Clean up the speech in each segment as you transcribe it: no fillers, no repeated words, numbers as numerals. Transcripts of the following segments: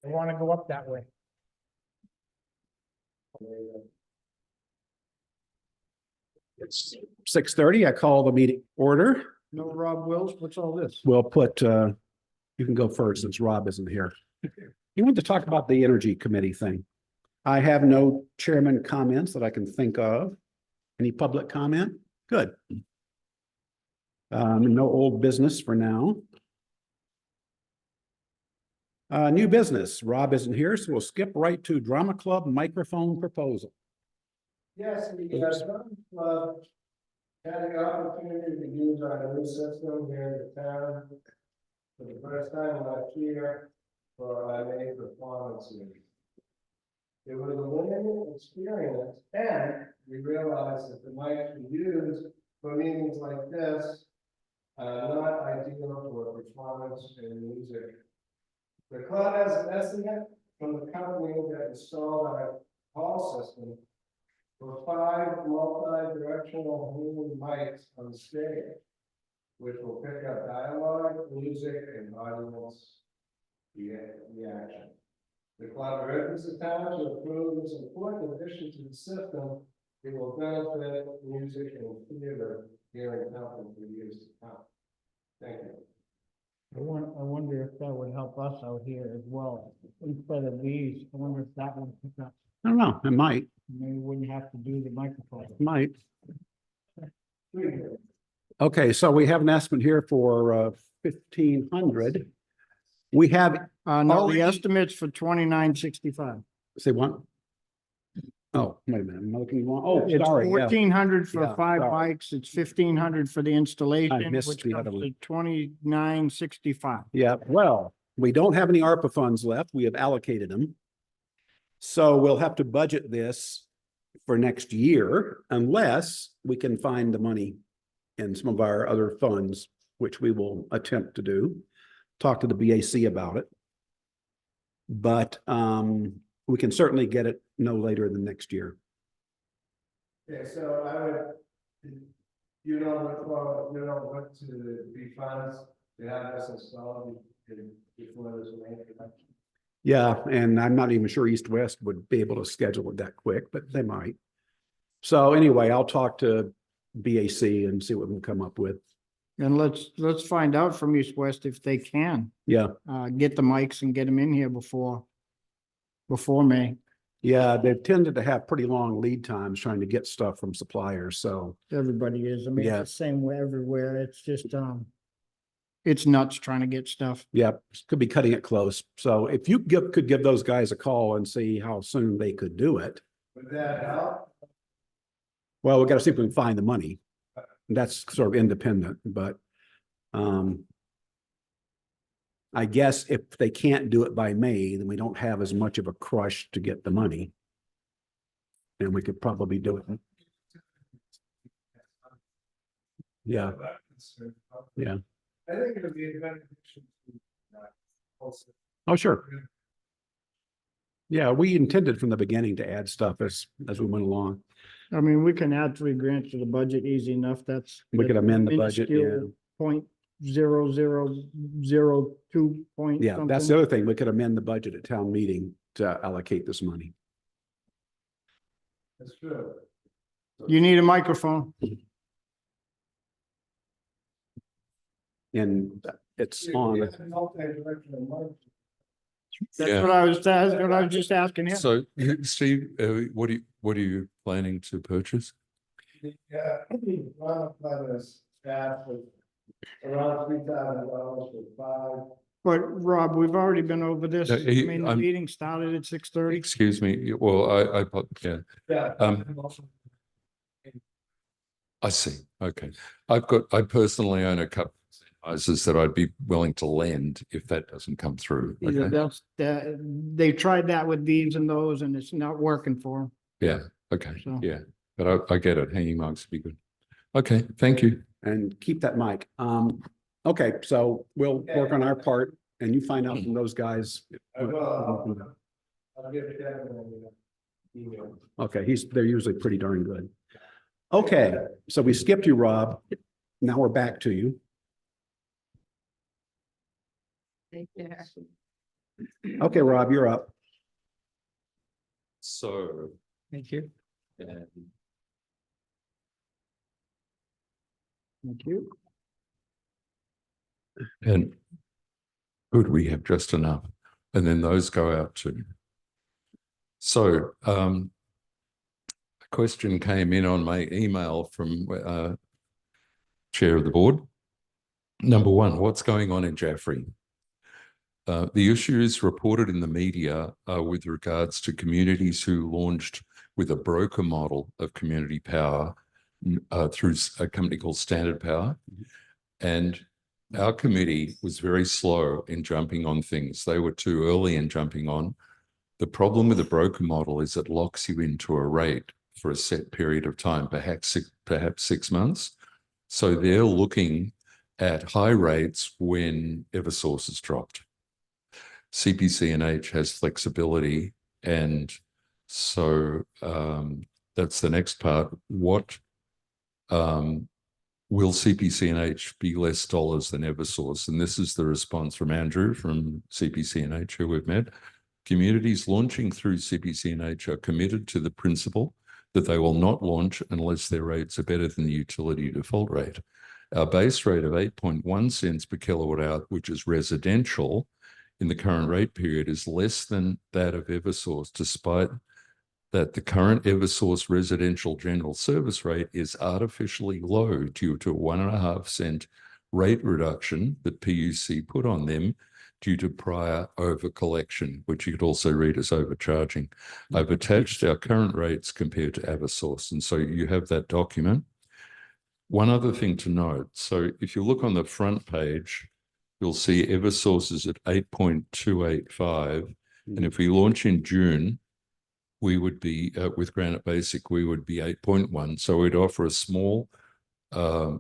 They want to go up that way. It's 6:30. I call the meeting order. No Rob Wills, what's all this? We'll put, you can go first since Rob isn't here. You want to talk about the energy committee thing? I have no chairman comments that I can think of. Any public comment? Good. No old business for now. New business. Rob isn't here, so we'll skip right to drama club microphone proposal. Yes, the Drama Club had the opportunity to use our new system here in the town for the first time last year for our May performance meeting. It was a learning experience, and we realized that the mics we use for meetings like this are not ideal for performance and music. The club has an estimate from the company that installed our call system for 5 multi-directional helium mics on stage, which will pick up dialogue, music, and audience reaction. The club urges the town to approve this important addition to the system. It will benefit music and theater here in town for years to come. Thank you. I wonder if that would help us out here as well. Instead of these, I wonder if that would pick up. I don't know, it might, Maybe we wouldn't have to do the microphone. might. Okay, so we have an estimate here for 1,500. We have, No, Already- the estimate's for 2965. say what? Oh, wait a minute, I'm looking wrong. Oh, It's sorry. Yeah. 1,400 for Yeah, 5 sorry. bikes. It's 1,500 for the installation, missed which the comes other one. to 2965. Yeah, well, we don't have any ARPA funds left. We have allocated them. So we'll have to budget this for next year unless we can find the money in some of our other funds, which we will attempt to do. Talk to the BAC about it. But we can certainly get it no later than next year. Okay, so I would, you don't look to be funds to have this installed before this May. Yeah, and I'm not even sure East West would be able to schedule it that quick, but they might. So anyway, I'll talk to BAC and see what we can come up with. And let's find out from East West if they can Yeah, get the mics and get them in here before May. yeah, they've tended to have pretty long lead times trying to get stuff from suppliers, so. Everybody is. I mean, Yeah. it's the same way everywhere. It's just, it's nuts trying to get stuff. Yeah, could be cutting it close. So if you could give those guys a call and see how soon they could do it. Would that help? Well, we got to see if we can find the money. That's sort of independent, but I guess if they can't do it by May, then we don't have as much of a crush to get the money. And we could probably do it. Yeah, yeah. I think it would be a beneficial to also. Oh, sure. Yeah, we intended from the beginning to add stuff as we went along. I mean, we can add 3 grand to the budget easy enough. We could amend the budget, yeah. 0.0002 point. Yeah, that's the other thing. We could amend the budget at town meeting to allocate this money. That's true. You need a microphone. And it's on. Multi-directional mic. That's Yeah. what I was just asking him. So, Steve, what are you planning to purchase? Yeah, one of us staff was around $3,000 for 5. But Rob, we've already been over this. No, I mean, the I'm- meeting started at 6:30. Excuse me. Well, yeah, Yeah. I see. Okay. I personally own a couple of sizes that I'd be willing to lend if that doesn't come through. Either Okay. they tried that with these and those and it's not working for them. Yeah. Okay. So- Yeah. But I get it. Hanging marks would be good. Okay. Thank you. And keep that mic. Okay, so we'll work on our part and you find out from those guys. I will. I'll give Kevin an email. Okay, they're usually pretty darn good. Okay, so we skipped you, Rob. Now we're back to you. Take care. Okay, Rob, you're up. So, Thank you. and Thank you. And good, we have just enough. And then those go out too. So a question came in on my email from chair of the board. Number one, what's going on in Jaffrey? The issues reported in the media with regards to communities who launched with a broker model of community power through a company called Standard Power. And our committee was very slow in jumping on things. They were too early in jumping on. The problem with the broker model is it locks you into a rate for a set period of time, perhaps 6 months. So they're looking at high rates when Eversource has dropped. CPC&H has flexibility, and so that's the next part. What will CPC&H be less dollars than Eversource? And this is the response from Andrew from CPC&H, who we've met. Communities launching through CPC&H are committed to the principle that they will not launch unless their rates are better than the utility default rate. Our base rate of 8.1 cents per kilowatt hour, which is residential in the current rate period, is less than that of Eversource, despite that the current Eversource residential general service rate is artificially low due to a 1.5 cent rate reduction that PUC put on them due to prior over-collection, which you could also read as overcharging. I've attached our current rates compared to Eversource, and so you have that document. One other thing to note, so if you look on the front page, you'll see Eversource is at 8.285, and if we launch in June, we would be, with Granite Basic, we would be 8.1. So we'd offer a small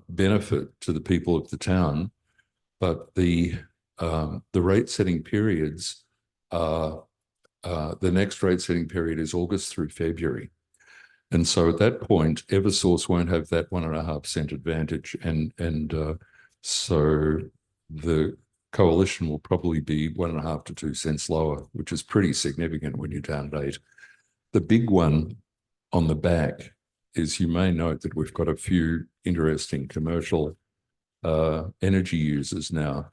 benefit to the people of the town, but the rate setting periods are, the next rate setting period is August through February. And so at that point, Eversource won't have that 1.5 cent advantage. And so the coalition will probably be 1.5 to 2 cents lower, which is pretty significant when you're down at 8. The big one on the back is, you may note that we've got a few interesting commercial energy users now.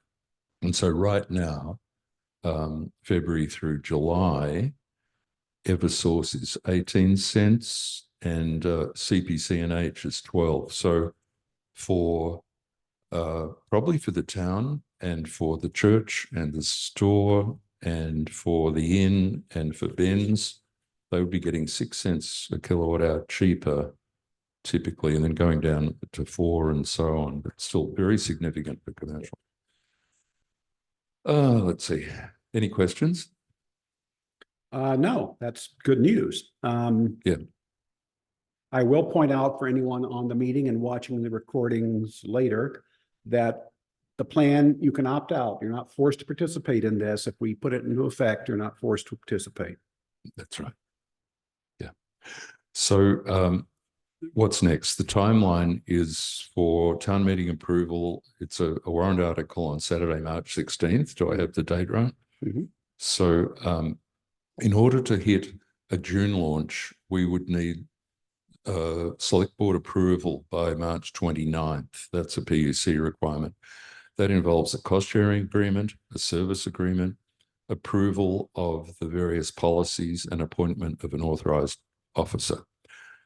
And so right now, February through July, Eversource is 18 cents and CPC&H is 12. So for probably for the town and for the church and the store and for the inn and for Ben's, they would be getting 6 cents a kilowatt hour cheaper typically, and then going down to 4 and so on, but still very significant for commercial. Let's see. Any questions? No, that's good news. Yeah. I will point out for anyone on the meeting and watching the recordings later that the plan, you can opt out. You're not forced to participate in this. If we put it into effect, you're not forced to participate. That's right. Yeah. So what's next? The timeline is for town meeting approval. It's a warrant article on Saturday, March 16th. Do I have the date right? Mm-hmm. So in order to hit a June launch, we would need select board approval by March 29th. That's a PUC requirement. That involves a cost sharing agreement, a service agreement, approval of the various policies, and appointment of an authorized officer.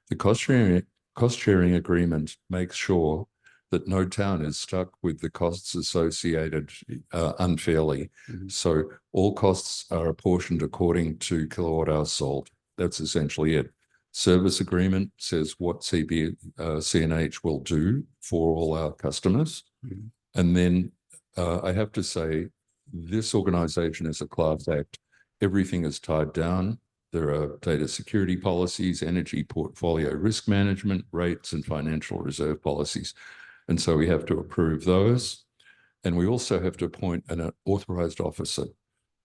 The cost sharing agreement makes sure that no town is stuck with the costs associated unfairly. Mm-hmm. So all costs are apportioned according to kilowatt hours sold. That's essentially it. Service agreement says what CNH will do for all our customers. Mm-hmm. And then I have to say, this organization is a class act. Everything is tied down. There are data security policies, energy portfolio risk management, rates, and financial reserve policies. And so we have to approve those. And we also have to appoint an authorized officer.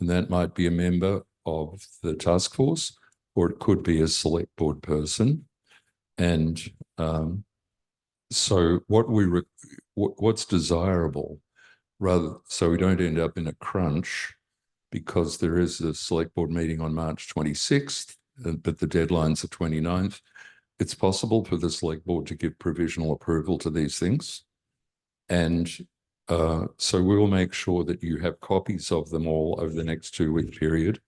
And that might be a member of the task force, or it could be a select board person. And so what's desirable, rather, so we don't end up in a crunch, because there is a select board meeting on March 26th, but the deadline's the 29th. It's possible for the select board to give provisional approval to these things. And so we will make sure that you have copies of them all over the next 2-week period.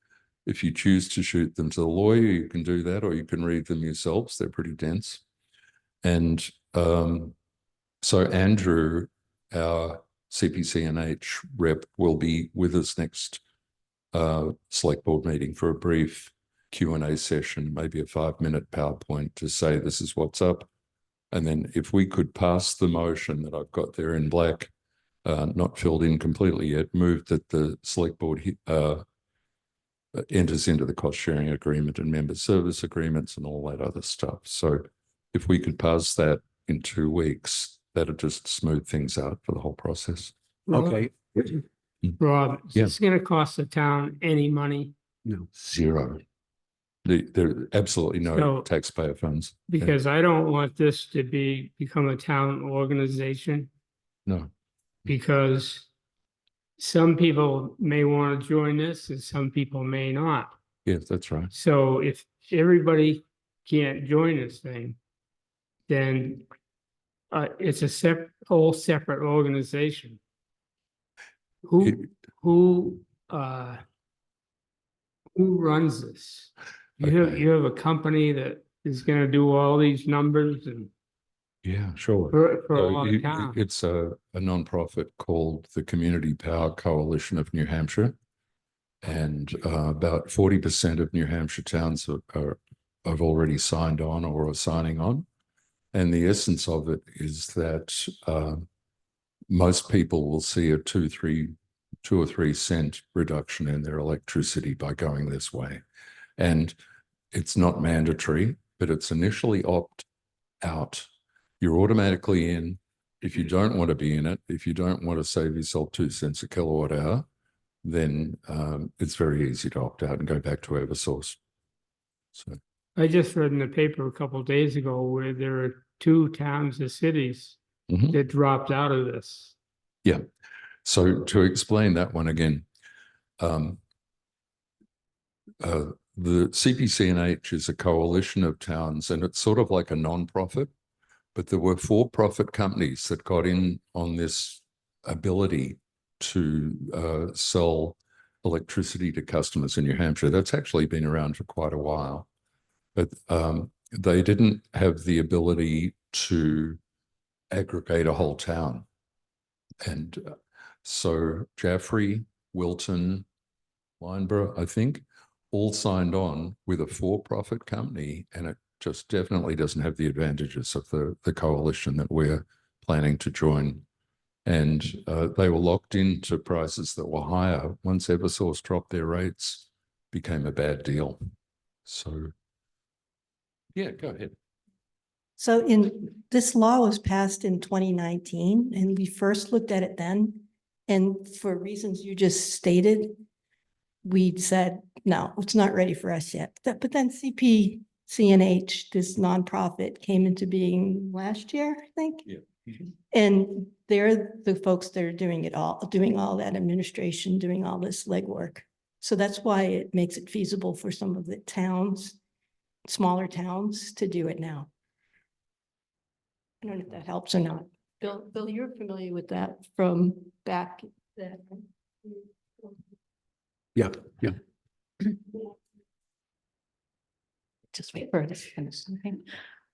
If you choose to shoot them to the lawyer, you can do that, or you can read them yourselves. They're pretty dense. And so Andrew, our CPC&H rep, will be with us next select board meeting for a brief Q&A session, maybe a 5-minute PowerPoint to say this is what's up. And then if we could pass the motion that I've got there in black, not filled in completely yet, move that the select board enters into the cost sharing agreement and member service agreements and all that other stuff. So if we could pass that in 2 weeks, that'd just smooth things out for the whole process. Okay, Rob, is Yeah. this gonna cost the town any money? no, Zero. There are absolutely no So- taxpayer funds. Yeah. Because I don't want this to become a town organization, No. because some people may want to join this and some people may not. Yes, that's right. So if everybody can't join this thing, then it's a whole separate organization. Who runs this? Okay. You have a company that is gonna do all these numbers and Yeah, sure. for So all the town. it's a non-profit called the Community Power Coalition of New Hampshire. And about 40% of New Hampshire towns have already signed on or are signing on. And the essence of it is that most people will see a 2 or 3 cent reduction in their electricity by going this way. And it's not mandatory, but it's initially opt out. You're automatically in. If you don't want to be in it, if you don't want to save yourself 2 cents a kilowatt hour, then it's very easy to opt out and go back to Eversource. So I just read in the paper a couple of days ago where there are 2 towns or cities Mhm. that dropped out of this. Yeah. So to explain that one again, the CPC&H is a coalition of towns, and it's sort of like a non-profit, but there were for-profit companies that got in on this ability to sell electricity to customers in New Hampshire. That's actually been around for quite a while, but they didn't have the ability to aggregate a whole town. And so Jaffrey, Wilton, Lyndeborough, I think, all signed on with a for-profit company, and it just definitely doesn't have the advantages of the coalition that we're planning to join. And they were locked into prices that were higher. Once Eversource dropped their rates, became a bad deal. So, yeah, go ahead. So this law was passed in 2019, and we first looked at it then. And for reasons you just stated, we said, no, it's not ready for us yet. But then CPC&H, this nonprofit, came into being last year, I think. Yeah. Mm-hmm. And they're the folks that are doing all that administration, doing all this legwork. So that's why it makes it feasible for some of the towns, smaller towns, to do it now. I don't know if that helps or not. Bill, you're familiar with that from back then. yeah. Just wait for it to finish something.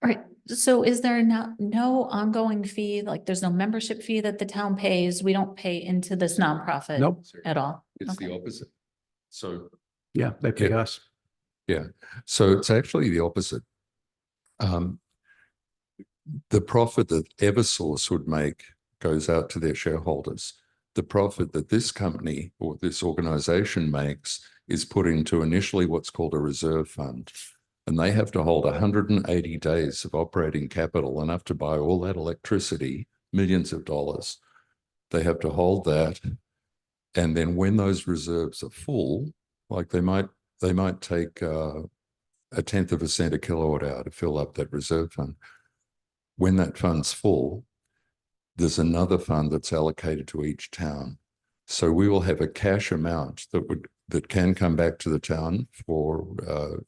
All right, so is there no ongoing fee, like there's no membership fee that the town pays? We don't pay into this nonprofit Nope. at all? It's the Okay. opposite. So Yeah, they pay Yeah. us. yeah, so it's actually the opposite. The profit that Eversource would make goes out to their shareholders. The profit that this company or this organization makes is put into initially what's called a reserve fund. And they have to hold 180 days of operating capital, enough to buy all that electricity, millions of dollars. They have to hold that. And then when those reserves are full, like they might take a 1/10 of a cent a kilowatt hour to fill up that reserve fund. When that fund's full, there's another fund that's allocated to each town. So we will have a cash amount that would that can come back to the town for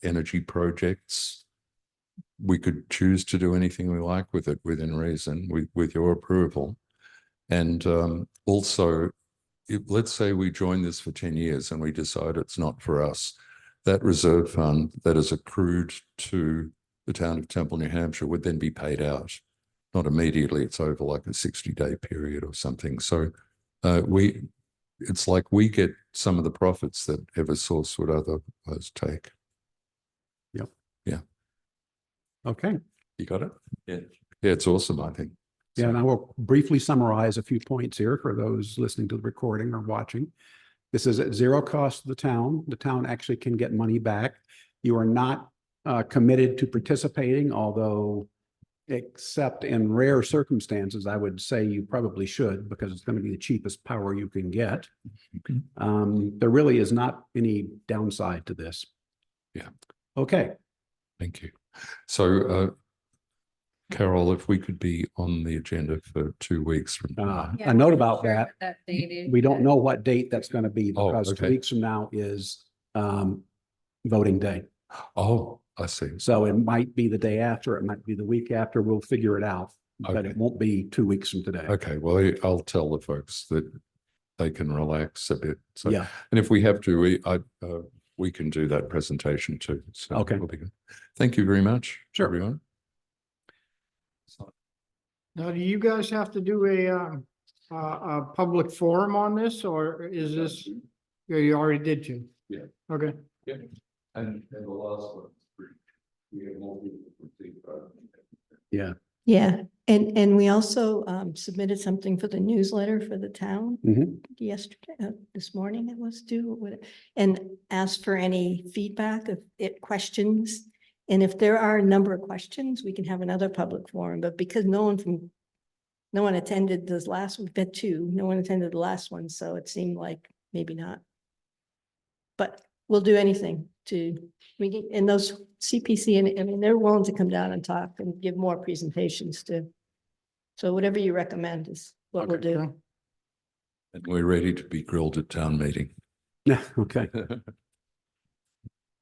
energy projects. We could choose to do anything we like with it within reason, with your approval. And also, let's say we join this for 10 years and we decide it's not for us. That reserve fund that is accrued to the town of Temple, New Hampshire would then be paid out. Not immediately, it's over like a 60-day period or something. So it's like we get some of the profits that Eversource would otherwise take. Yep. Yeah. Okay. You got it? Yeah. Yeah, it's awesome, I think. Yeah, and I will briefly summarize a few points here for those listening to the recording or watching. This is at zero cost to the town. The town actually can get money back. You are not committed to participating, although except in rare circumstances, I would say you probably should, because it's going to be the cheapest power you can get. Okay. There really is not any downside to this. Yeah. Okay. Thank you. So, Carol, if we could be on the agenda for 2 weeks from now. A note about that. That date is. We don't know what date that's going to be, Oh, because 2 okay. weeks from now is voting day. Oh, I see. So it might be the day after, it might be the week after. We'll figure it out, but Okay. it won't be 2 weeks from today. Okay, well, I'll tell the folks that they can relax a bit. So, Yeah. and if we have to, we can do that presentation too. So Okay. it'll be good. Thank you very much, Sure. everyone. Now, do you guys have to do a public forum on this, or is this, you already did two? Yeah. Okay. Yeah. And the last one, we have more people to think about. Yeah. Yeah, and we also submitted something for the newsletter for the town Mhm. yesterday, this morning it was due, and asked for any feedback of it, questions. And if there are a number of questions, we can have another public forum, but because no one attended this last, we've had two, no one attended the last one, so it seemed like maybe not. But we'll do anything and those CPC, and I mean, they're willing to come down and talk and give more presentations too. So whatever you recommend is what we'll do. And we're ready to be grilled at town meeting. Yeah, okay.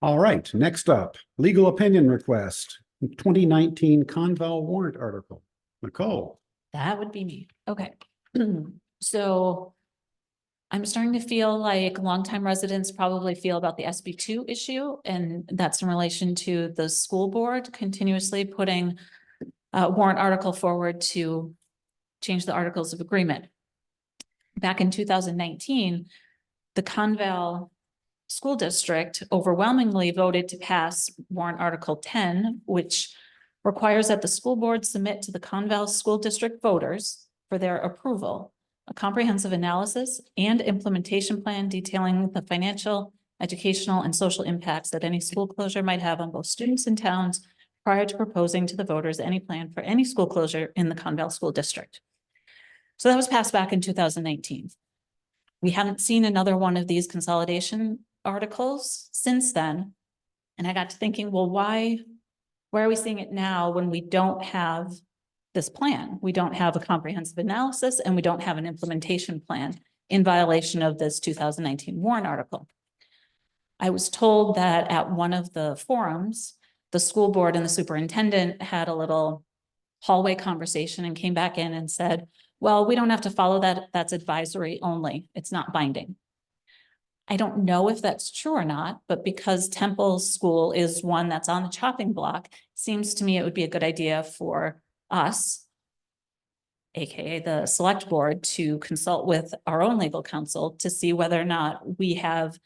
All right, next up, legal opinion request, 2019 Conval Warrant article. Nicole. That would be me. Okay. So I'm starting to feel like longtime residents probably feel about the SB2 issue, and that's in relation to the school board continuously putting a warrant article forward to change the articles of agreement. Back in 2019, the Conval School District overwhelmingly voted to pass warrant article 10, which requires that the school board submit to the Conval School District voters for their approval a comprehensive analysis and implementation plan detailing the financial, educational, and social impacts that any school closure might have on both students and towns prior to proposing to the voters any plan for any school closure in the Conval School District. So that was passed back in 2019. We haven't seen another one of these consolidation articles since then. And I got to thinking, well, why are we seeing it now when we don't have this plan? We don't have a comprehensive analysis and we don't have an implementation plan in violation of this 2019 warrant article. I was told that at one of the forums, the school board and the superintendent had a little hallway conversation and came back in and said, well, we don't have to follow that. That's advisory only. It's not binding. I don't know if that's true or not, but because Temple School is one that's on the chopping block, seems to me it would be a good idea for us, AKA the select board, to consult with our own legal counsel to see whether or not we have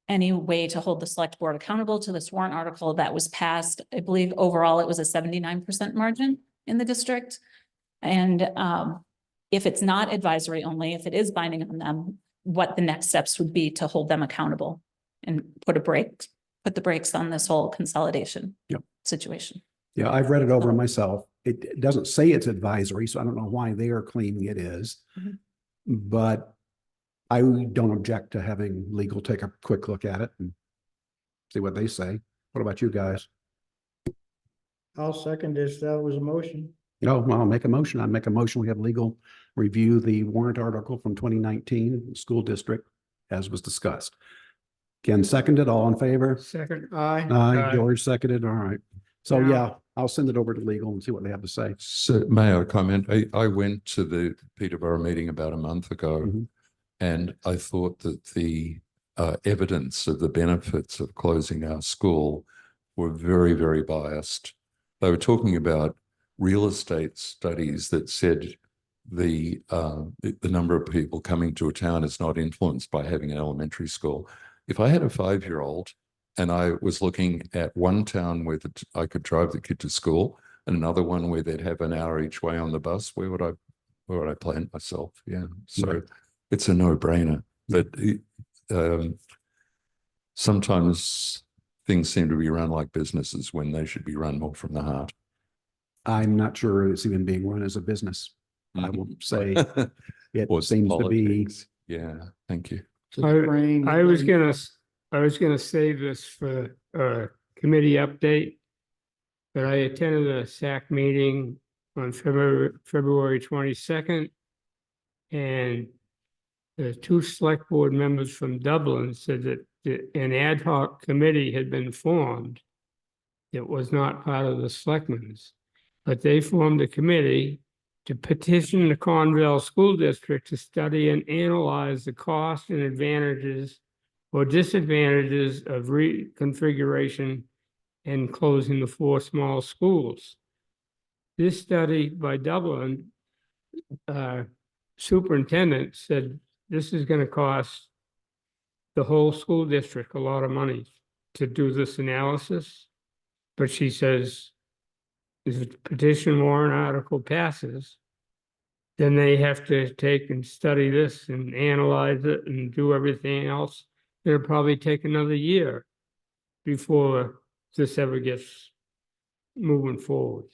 any way to hold the select board accountable to this warrant article that was passed. I believe overall it was a 79% margin in the district. And if it's not advisory only, if it is binding on them, what the next steps would be to hold them accountable and put the brakes on this whole consolidation situation. Yeah, I've read it over myself. It doesn't say it's advisory, so I don't know why they are claiming it is. But I don't object to having legal take a quick look at it and see what they say. What about you guys? I'll second this. That was a motion. Oh, well, I'll make a motion. I make a motion. We have legal review the warrant article from 2019 school district as was discussed. Ken seconded, all in favor? Second, aye. Aye, George seconded, all right. So Now- yeah, I'll send it over to legal and see what they have to say. So may I comment? I went to the Peterborough meeting about a month ago, Mhm. and I thought that the evidence of the benefits of closing our school were very, very biased. They were talking about real estate studies that said the number of people coming to a town is not influenced by having an elementary school. If I had a 5-year-old and I was looking at one town where I could drive the kid to school and another one where they'd have an hour each way on the bus, where would I plant myself? Yeah. So Right. it's a no-brainer. But sometimes things seem to be run like businesses when they should be run more from the heart. I'm not sure it's even being run as a business. I will say it Or seems to be, politics. Yeah, thank you. I was gonna save this for a committee update. But I attended a SAC meeting on February 22nd. And the two select board members from Dublin said that an ad hoc committee had been formed. It was not part of the selectmen's, but they formed a committee to petition the Conval School District to study and analyze the costs and advantages or disadvantages of reconfiguration and closing the 4 small schools. This study by Dublin superintendent said this is going to cost the whole school district a lot of money to do this analysis. But she says if the petition warrant article passes, then they have to take and study this and analyze it and do everything else. It'll probably take another year before this ever gets moving forward.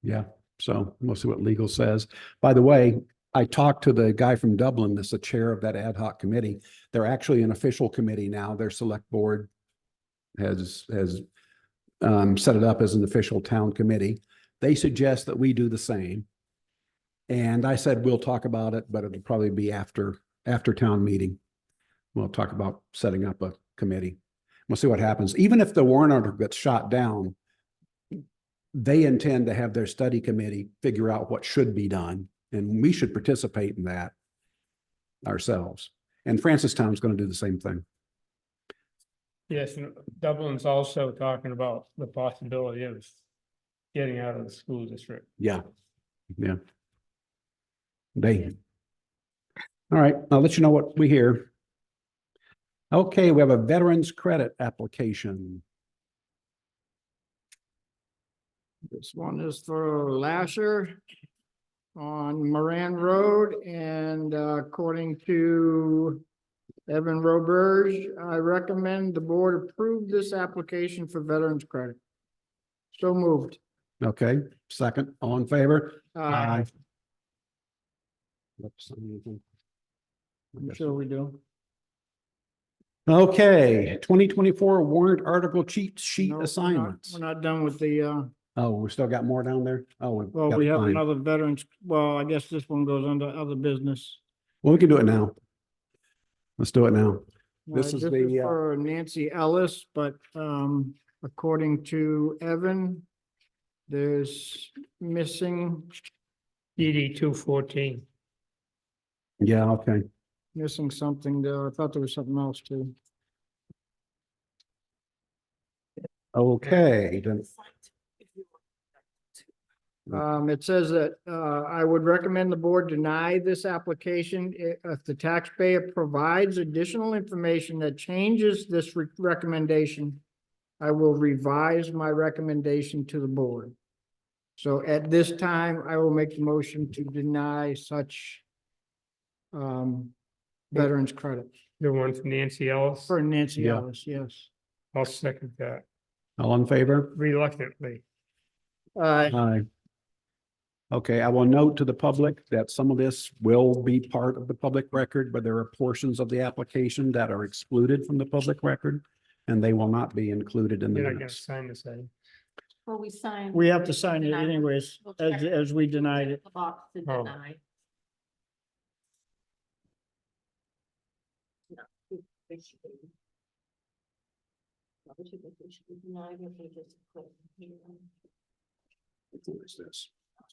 yeah. So we'll see what legal says. By the way, I talked to the guy from Dublin, that's the chair of that ad hoc committee. They're actually an official committee now. Their select board has set it up as an official town committee. They suggest that we do the same. And I said, we'll talk about it, but it'll probably be after town meeting. We'll talk about setting up a committee. We'll see what happens. Even if the warrant article gets shot down, they intend to have their study committee figure out what should be done. And we should participate in that ourselves. And Francistown's going to do the same thing. Yes, and Dublin's also talking about the possibility of getting out of the school district. Yeah. Yeah. All right, I'll let you know what we hear. Okay, we have a veterans credit application. This one is for Lesher on Moran Road, and according to Evan Roberge, I recommend the board approve this application for veterans credit. So moved. Okay, second, all in favor? I'm Oops, sure we do. Okay, 2024 warrant article cheat sheet No, we're not- assignments. We're not done with the, Oh, we still got more down there? Oh. well, got we have mine. another veterans, well, I guess this one goes under other business. Well, we can do it now. Let's do it now. This is the, For Nancy Ellis, but according to Evan, there's missing DD 214. yeah, okay. something there. I thought there was something else too. Okay, then, It says that I would recommend the board deny this application if the taxpayer provides additional information that changes this recommendation. I will revise my recommendation to the board. So at this time, I will make the motion to deny such veterans credit The one from Nancy Ellis. for Nancy Yeah. Ellis, yes. I'll second that all in favor? reluctantly. Aye. Okay, I will note to the public that some of this will be part of the public record, but there are portions of the application that are excluded from the public record, and they will not be included in the You're not gonna minutes. sign this, eh? Well, we signed. We have to sign it Deny. anyways, We'll check. as we denied it. The box to Oh. deny. What is this?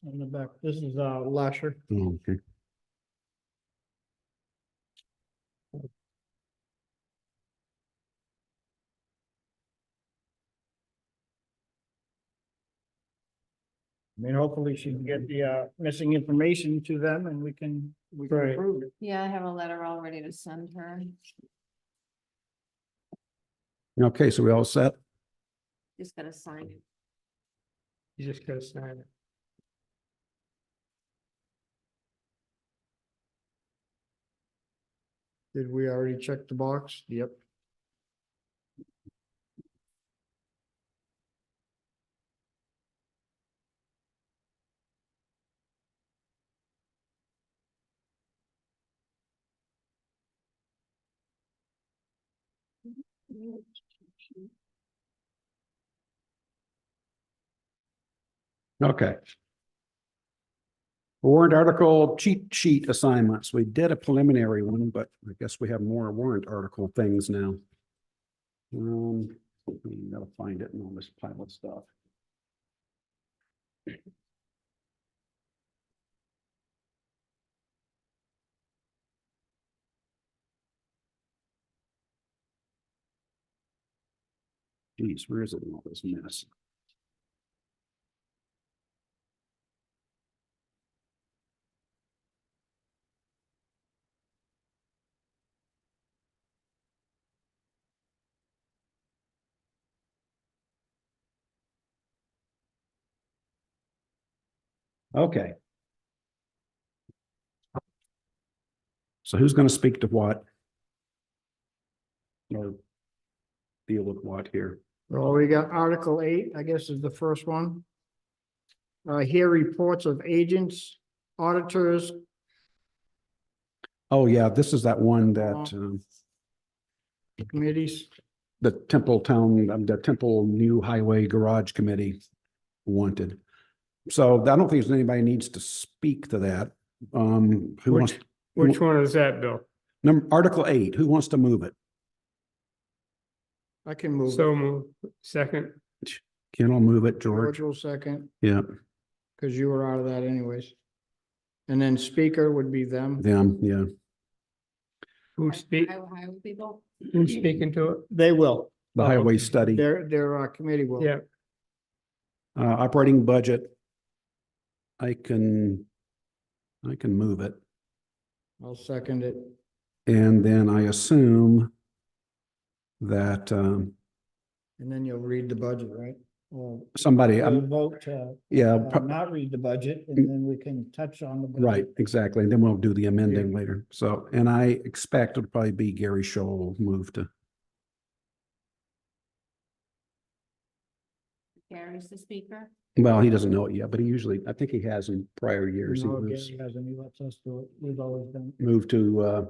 On the back, this is Lesher. Oh, okay. I mean, hopefully she can get the missing information to them and we can Right. approve it. Yeah, I have a letter all ready to send her. Okay, so we all set? Just gotta sign it. You just gotta sign it. Did we already check the box? Yep. Okay. Warrant article cheat sheet assignments. We did a preliminary one, but I guess we have more warrant article things now. We gotta find it in all this pile of stuff. Geez, where is it in all this mess? Okay. So who's gonna speak to what? Or deal with what here? Well, we got Article 8, I guess is the first one. Here reports of agents, auditors. Oh, yeah, this is that one that, Committees. the the Temple New Highway Garage Committee wanted. So I don't think there's anybody needs to speak to that. Who wants, Which one is that, Bill? Article 8, who wants to move it? I can move. So move. Second. Ken will move it, George George. will second, Yeah, because you were out of that anyways. And then speaker would be them. them, yeah. Who's speak, Highway people. who's speaking to it? They will. The Oh, highway okay. study, Their committee will. Yeah, operating budget. I can move it. I'll second it. And then I assume that, And then you'll read the budget, right? Or somebody, we'll vote to yeah, not read the budget and then we can touch on the. budget. right, exactly. And then we'll do the amending later. So, and I expect it'll probably be Gary Scholl will move to, Gary's the speaker. well, he doesn't know it yet, but he usually, I think he has in prior years. He No, moves, Gary hasn't, he lets us do it. We've always done. move to,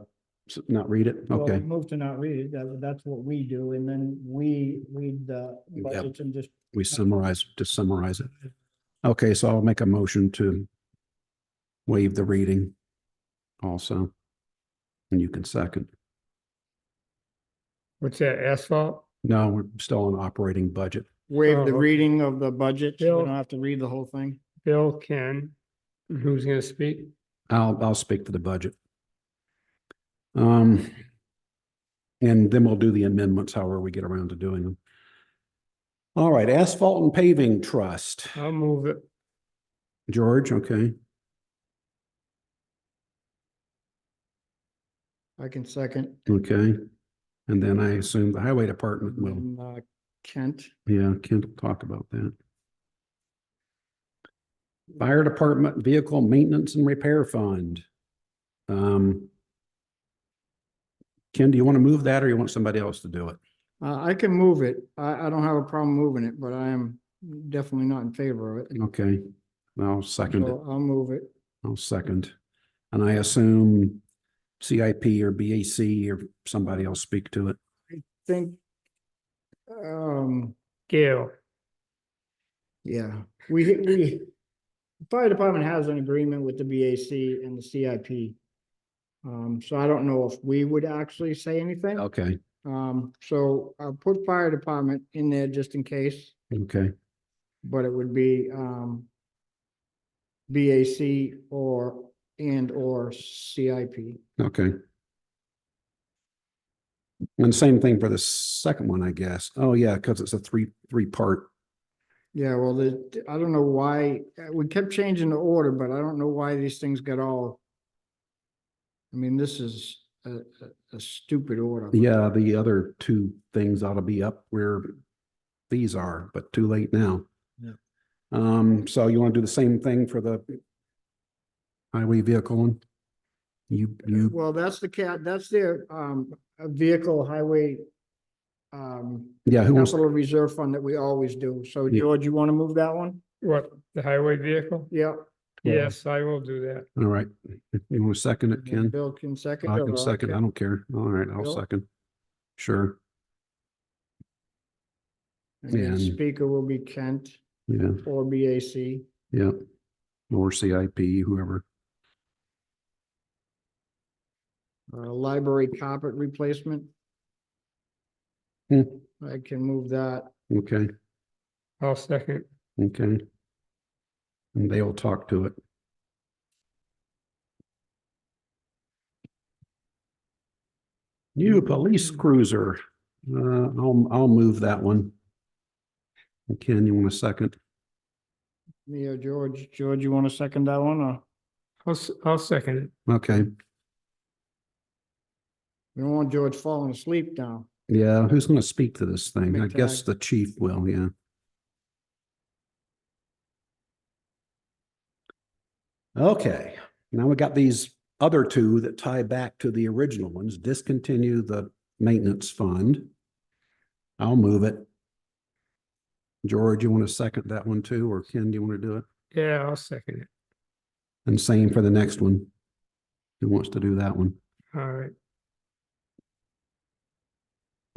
not read it. Well, Okay, move to not read it. That's what we do. And then we read the Yep. budgets and just. we just summarize it. Okay, so I'll make a motion to waive the reading also. And you can second. what's that, asphalt? No, we're still on operating budget. Waive Oh, the okay. reading of the budget. So we Bill? don't have to read the whole thing. Bill, Ken, and who's gonna speak? I'll speak to the budget. And then we'll do the amendments, however we get around to doing them. All right, asphalt and paving trust. I'll move it. George, okay. I can second. Okay. And then I assume the highway department will, And, Kent. yeah, Kent will talk about that. Fire department vehicle maintenance and repair fund. Ken, do you want to move that or you want somebody else to do it? I can move it. I don't have a problem moving it, but I am definitely not in favor of it. Okay, I'll second it. So I'll move it. I'll second. And I assume CIP or BAC or somebody else speak to it. Think, Gail, yeah, the fire department has an agreement with the BAC and the CIP. So I don't know if we would actually say anything. Okay, So I'll put fire department in there just in case, okay, but it would be, BAC or CIP. okay. And same thing for the second one, I guess. Oh, yeah, because it's a three part. Yeah, well, I don't know why, we kept changing the order, but I don't know why these things got all. I mean, this is a stupid order. Yeah, the other two things ought to be up where these are, but too late now. Yeah. So you want to do the same thing for the highway vehicle one? You, Well, that's that's their, a vehicle highway, yeah, who wants, capital reserve fund that we always do. So Yeah. George, you want to move that one? What, the highway vehicle? Yeah. Yes, I will do that. all right. You want to second it, And Ken? Bill can second. I it, can or second, I don't care. All right, I'll Bill? second. Sure, And then And- speaker will be Kent yeah, or BAC. yeah. Or CIP, whoever. Library carpet replacement. Hmm. I can move that. Okay, I'll second. okay. And they'll talk to it. New police cruiser. I'll move that one. Ken, you want a second? Me or George? George, you want to second that one, or I'll second it. Okay, we don't want George falling asleep now? yeah, who's gonna speak to this thing? I McTagg. guess the chief will, yeah. Okay, now we got these other two that tie back to the original ones. Discontinue the maintenance fund. I'll move it. George, you want to second that one too, or Ken, do you want to do it? Yeah, I'll second it. And same for the next one. Who wants to do that one? All right.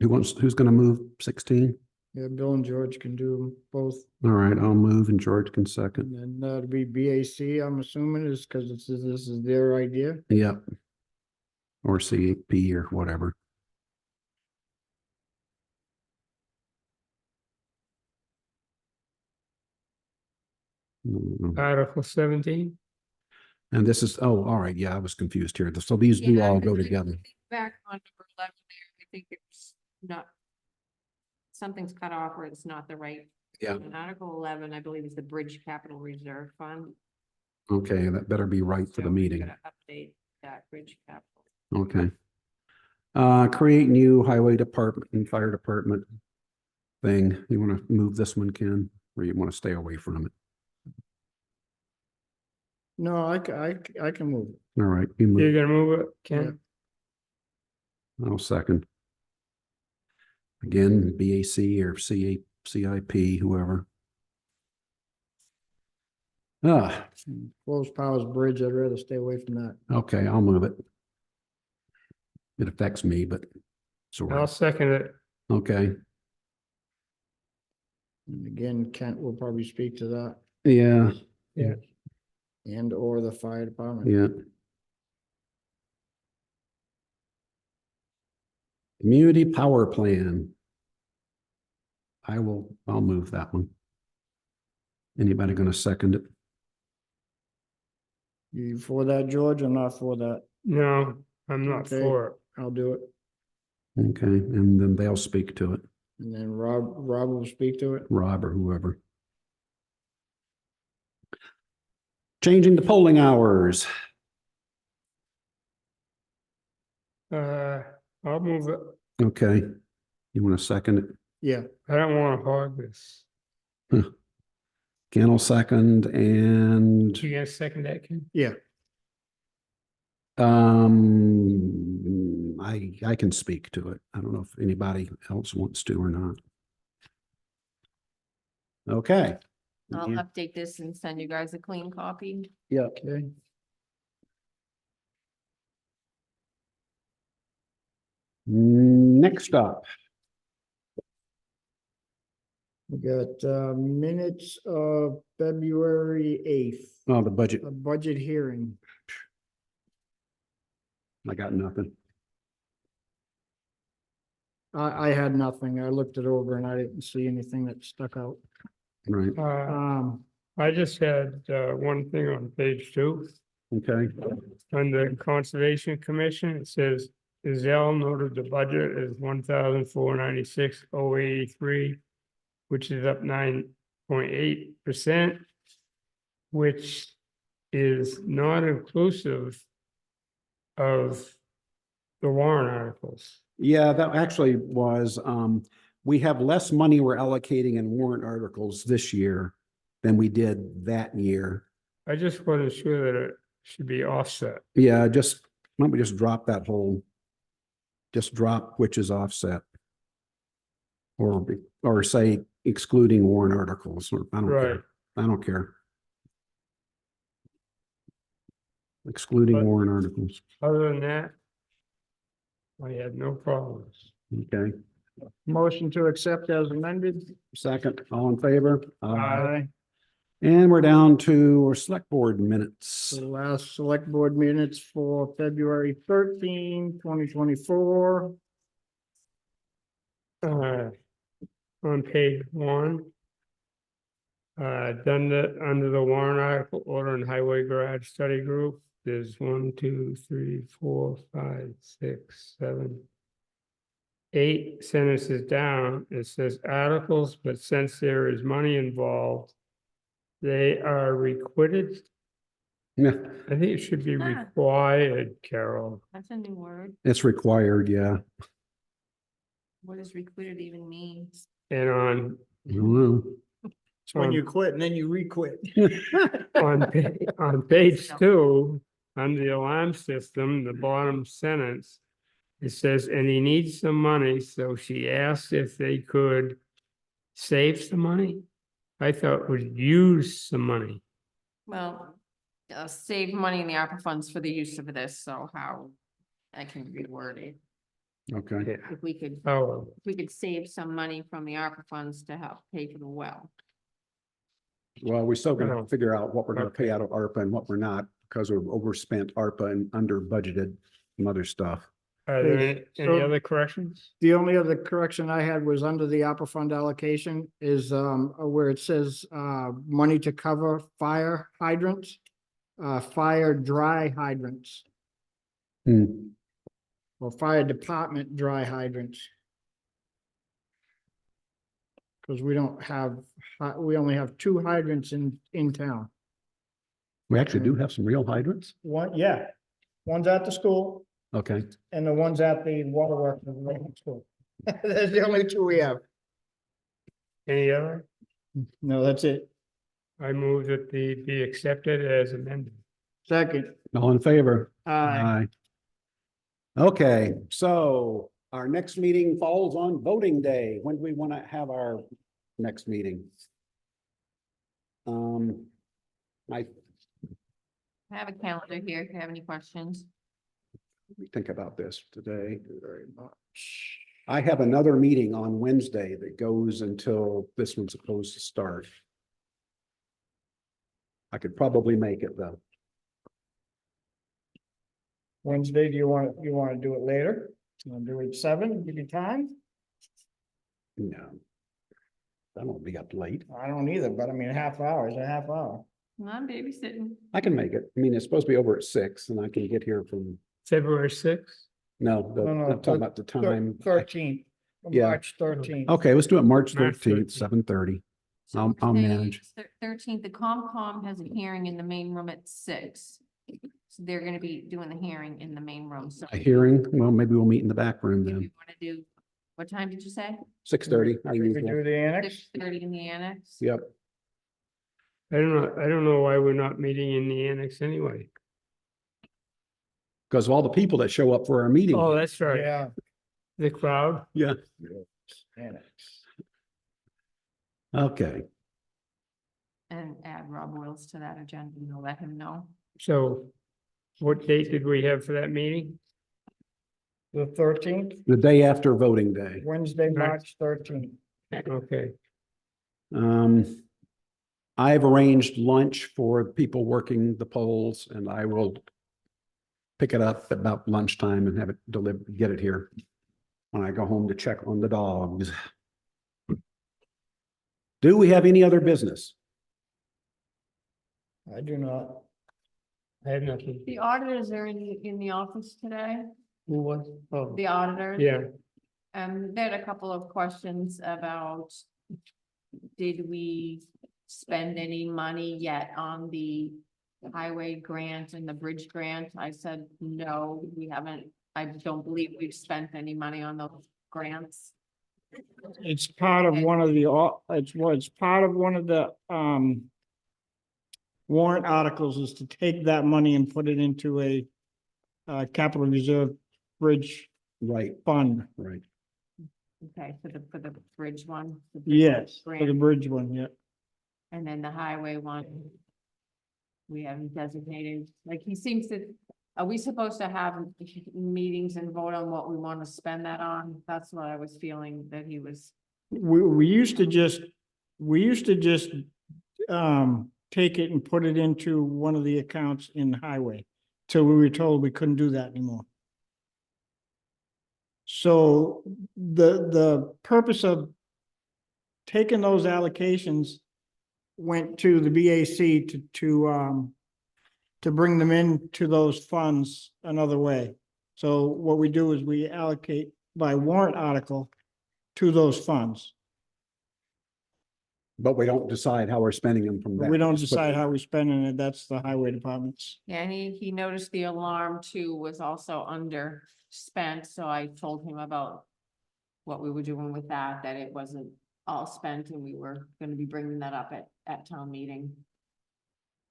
Who's gonna move 16? Yeah, Bill and George can do them both. All right, I'll move and George can second. And then that'd be BAC, I'm assuming, is because this is their idea. Yep. Or CAP or whatever. Article 17. And this is, oh, all right, yeah, I was confused here. So these do Yeah, all I go think together. back on number 11 there, I think it's not. Something's cut off or it's not the right. Yeah. And Article 11, I believe, is the Bridge Capital Reserve Fund. Okay, that better be right for the So we meeting. gotta update that Bridge Capital. Okay. Create new highway department and fire department thing. You want to move this one, Ken, or you want to stay away from it? No, I can move it. All right, you You're move. gonna move it, Ken? I'll second. Again, BAC or CIP, whoever. Close Powers Bridge, I'd rather stay away from that. Okay, I'll move it. It affects me, but sort I'll of. second it. Okay, And again, Kent will probably speak to that yeah, Yeah. and or the fire department. yeah. Community power plan. I'll move that one. Anybody gonna second it? You for that, George, or not for that? No, I'm not Okay. for it. I'll do it. Okay, and then they'll speak to it, And then Rob will speak to it. Rob or whoever. Changing the polling hours. I'll move it. Okay, you want to second it? Yeah, I don't want to hog this. Ken will second and You gonna second that, Ken? yeah. I can speak to it. I don't know if anybody else wants to or not. Okay. I'll update this and send you guys a clean copy. Yeah. Okay. Next up, We got minutes of February 8th, oh, the budget. a budget hearing. I got nothing. I had nothing. I looked it over and I didn't see anything that stuck out. Right, I just had one thing on page 2. okay, On the Conservation Commission, it says, Izell noted the budget is 1,496,083, which is up 9.8%, which is not inclusive of the warrant articles. yeah, that actually was, we have less money we're allocating in warrant articles this year than we did that year. I just wasn't sure that it should be offset. Yeah, just, why don't we just drop that whole, just drop which is offset. Or say excluding warrant articles, or I don't Right. care, I don't care. Excluding But- warrant articles, Other than that, I had no problems. okay, Motion to accept as amended. second, all in favor? Aye. And we're down to our select board minutes. The last select board minutes for February 13, 2024. On page 1. Done the, under the warrant article, order and highway garage study group, there's 1, 2, 3, 4, 5, 6, 7. 8 sentences down, it says articles, but since there is money involved, they are requited. Yeah, I think it should be Ah. required, Carol. That's a new word. it's required, yeah. What does requited even mean? And on, I don't know. It's when you quit and then you re-quit. on page 2, under the alarm system, the bottom sentence, it says, and he needs some money, so she asked if they could save some money. I thought it was use some money. Well, save money in the ARPA funds for the use of this, so how I can reword it. Okay, Yeah. If we could, Oh, if we could save some money from the ARPA funds to help pay for the well. well, we're still gonna Oh, figure out what we're gonna pay okay. out of ARPA and what we're not, because we've overspent ARPA and under budgeted some other stuff. are there any So- other corrections? The only other correction I had was under the opera fund allocation is where it says money to cover fire hydrants. Fire dry hydrants Hmm, or fire department dry hydrants. Because we don't have, we only have 2 hydrants in town. we actually do have some real hydrants, One, yeah, one's at the school okay. and the one's at the waterworks in the school. That's the only 2 we have. Any other? No, that's it. I move that the be accepted as amended. Second. All in favor? Aye. Okay, so our next meeting falls on voting day. When do we want to have our next meeting? I I have a calendar here if you have any questions. let me think about this today. Very much. I have another meeting on Wednesday that goes until this one's supposed to start. I could probably make it though. Wednesday, do you want to do it later? You want to do it at 7, give you time? No. I don't be up late. I don't either, but I mean, a half hour is a half hour. I'm babysitting. I can make it. I mean, it's supposed to be over at 6 and I can get here from, February 6th? no, No, I'm talking about the time. 13th, Yeah. March 13th. Okay, let's do it March March 13th, 13th. 7:30. So I'll we're saying manage. Thirteenth, the Comcom has a hearing in the main room at 6. So they're gonna be doing the hearing in the main room, so. A hearing, well, maybe we'll meet in the back room If then. we wanna do, what time did you say? 6:30. We do the annex? 6:30 in the annex? Yep. I don't know why we're not meeting in the annex anyway. Because of all the people that show up for our meeting. Oh, that's right. Yeah. The crowd. Yeah. Annex. Okay. And add Rob Wills to that agenda, and let him know. So what date did we have for that meeting? The 13th, The day after voting day. Wednesday, Right. March 13th. Okay, I've arranged lunch for people working the polls and I will pick it up at about lunchtime and have it delivered, get it here when I go home to check on the dogs. Do we have any other business? I do not. I have nothing. The auditors are in the office today, Who was? Oh, the auditors. Yeah, They had a couple of questions about, did we spend any money yet on the highway grant and the bridge grant? I said, no, we haven't. I don't believe we've spent any money on those grants. it's part of one of the, it's part of one of the, warrant articles is to take that money and put it into a capital reserve bridge Right, fund. right. Okay, for the bridge one. the bridge Yes, for the grant. bridge one, yeah. And then the highway one. We haven't designated, like he seems to, are we supposed to have meetings and vote on what we want to spend that on? That's what I was feeling that he was. We used to just, take it and put it into one of the accounts in the highway. Till we were told we couldn't do that anymore. So the purpose of taking those allocations went to the BAC to bring them into those funds another way. So what we do is we allocate by warrant article to those funds. But we don't decide how we're spending them from But that. we don't Just put- decide how we spend it. That's the highway department's. Yeah, and he noticed the alarm too was also underspent, so I told him about what we were doing with that it wasn't all spent and we were gonna be bringing that up at town meeting.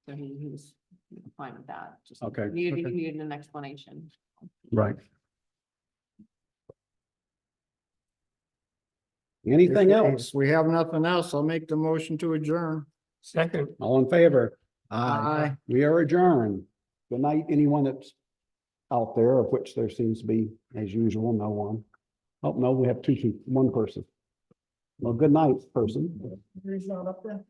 So he was fine with that, just Okay. needed an explanation. Right. Anything else? If we have nothing else, I'll make the motion to adjourn. second. All in favor? Aye. We are adjourned. Good night, anyone that's out there, of which there seems to be, as usual, no one. Oh, no, we have one person. Well, good night, person. He's not up there?